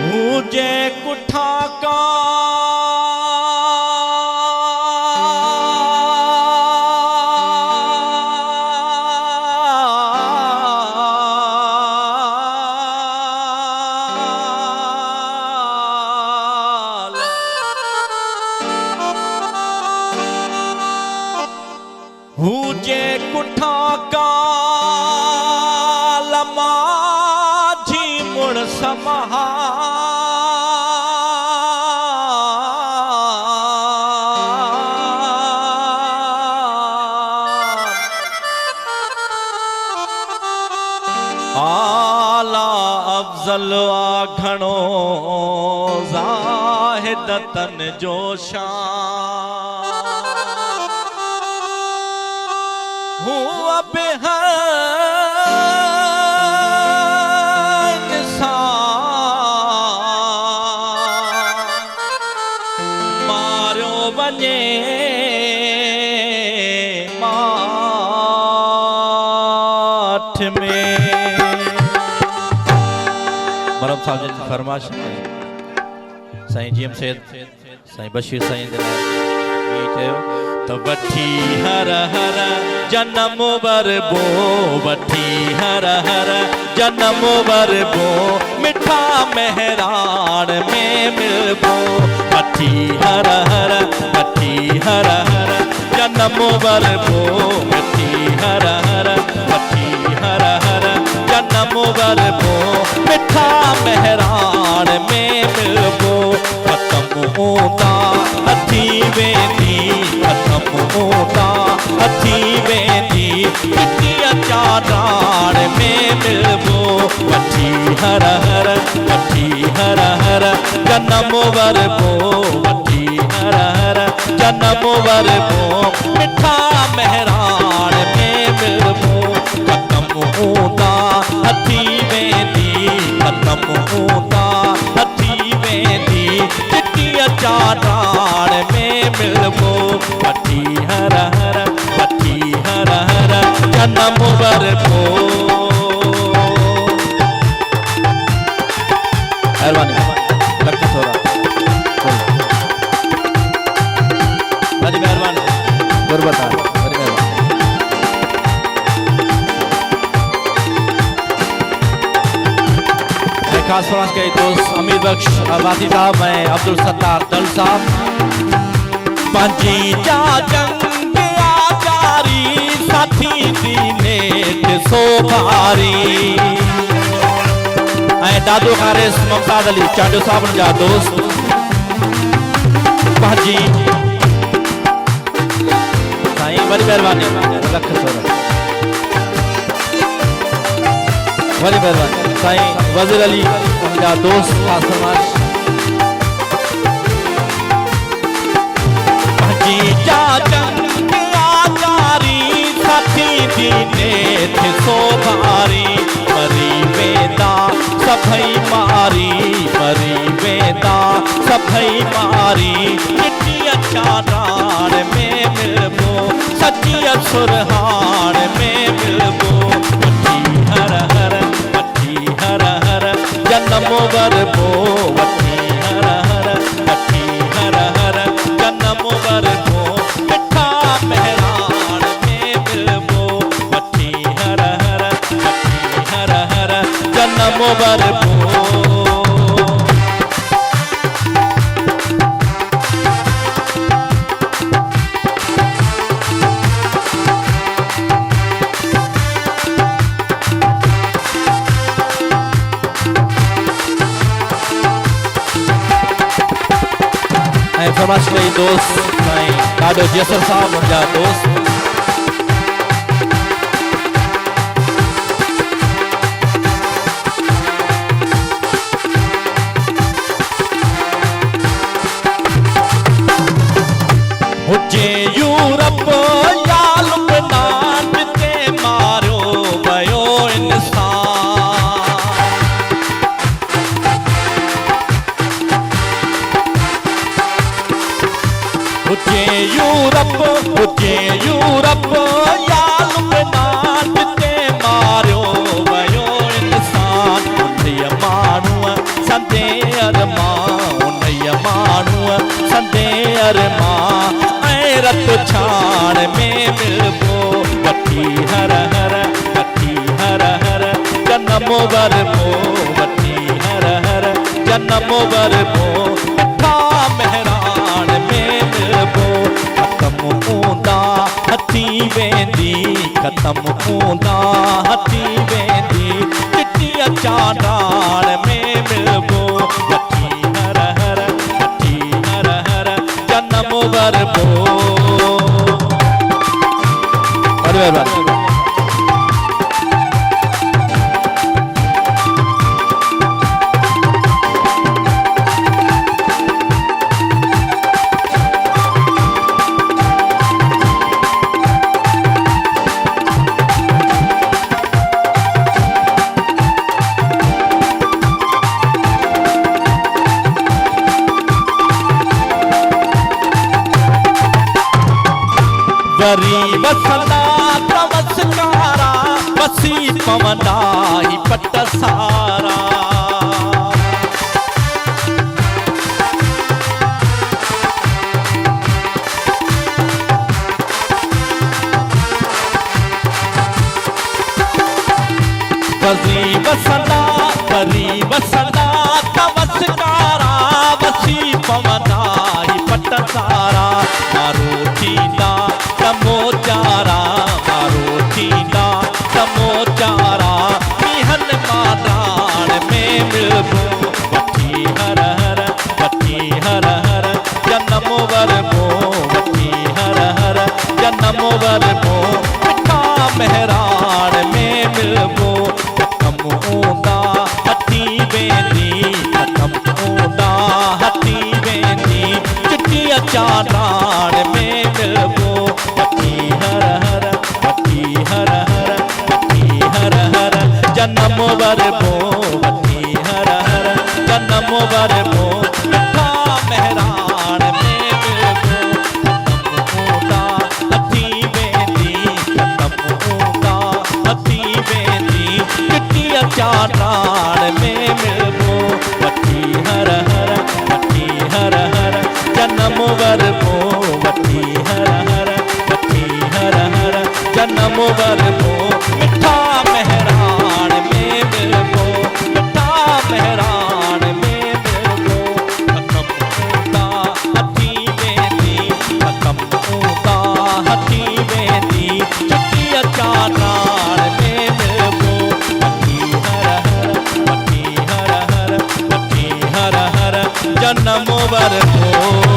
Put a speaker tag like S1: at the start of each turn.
S1: मुझे कुठा का मुझे कुठा का लमा मुड़ समहा आला अफजल घणो ज़ाहिद तन जो शान हूँ अब हर वने माठ में मरम साहब जी फरमाश साईं जीएम सैयद साईं बशीर साईं ये चयो तो वठी हर हर जन्म बरबो वठी हर हर जन्म बरबो मिठा मेहरान में मिलबो वठी हर हर जन्म बरबो वठी हर हर जन्म बरबो मिठा मेहरान में मिलबो खत्म होता हथी वेंदी खत्म होता हथी वेंदी किटिया चारान में मिलबो वठी हर हर जन्म बरबो वठी हर जन्म बरबो मिठा मेहरान में मिलबो खत्म होता हथी वेंदी खत्म होता हथी वेंदी किटिया चारान में मिलबो वठी हर जन्म बरबो मेहरबानी लख थोड़ा बड़ी मेहरबानी गुरबत बड़ी मेहरबानी खास फरमाइश के दोस्त अमीर बख्श वासी साहब मैं अब्दुल सत्तार दल साहब पंजी जा जंग आजारी साथी दीने ते सोभारी दादू खारिस मुमताज अली चांडो साहब जा दोस्त भाजी साईं बड़ी मेहरबानी लख थोड़ा बड़ी मेहरबानी साईं वजीर अली जा दोस्त खास फरमाइश भाजी जा जंग आजारी साथी दीने थे सोभारी मरी वेदा सभई मारी मरी वेदा सभई मारी किटिया चारान में मिलबो सचिया सुरहान में मिलबो वठी हर जन्म बरबो वठी हर जन्म बरबो मिठा मेहरान में मिलबो वठी हर जन्म बरबो फरमाइश कई दोस्त साईं ॾाढो जसर साहब मुंहिंजा दोस्त हुजे यूरोप या लुबनान ते मारो वयो इंसान हुजे यूरोप या लुबनान ते मारो वयो इंसान उठिय माण्हूअ संदे वरबो वठी हर हर जन्म वरबो मिठा मेहरान में मिलबो खत्म हूंदा हथी वेंदी खत्म हूंदा हथी वेंदी चिट्ठीअ चांडाण में मिलबो वठी हर हर जन्म वरबो। वरी वसंदा नमस्कारा वसी पवना ही पट सारा वरी वसंदा नमस्कारा वसी पवना ही पट सारा मारो थींदा समोचारा मारो थींदा समोचारा मिहन मादान में मिलबो वठी हर हर जन्म वरबो वठी हर हर जन्म वरबो मिठा मेहरान में मिलबो खत्म हूंदा हथी वेंदी खत्म हूंदा हथी वेंदी चिट्ठीअ चांडाण में मिलबो जन्म वरबो वठी हर हर जन्म वरबो मिठा मेहरान में मिलबो खत्म हूंदा हथी वेंदी खत्म हूंदा हथी वेंदी चिट्ठीअ चांडाण में मिलबो वठी हर हर जन्म वरबो वठी हर हर जन्म वरबो मिठा मेहरान में मिलबो मिठा मेहरान में मिलबो खत्म हूंदा हथी वेंदी खत्म हूंदा हथी वेंदी चिट्ठीअ चांडाण में मिलबो वठी हर हर जन्म वरबो।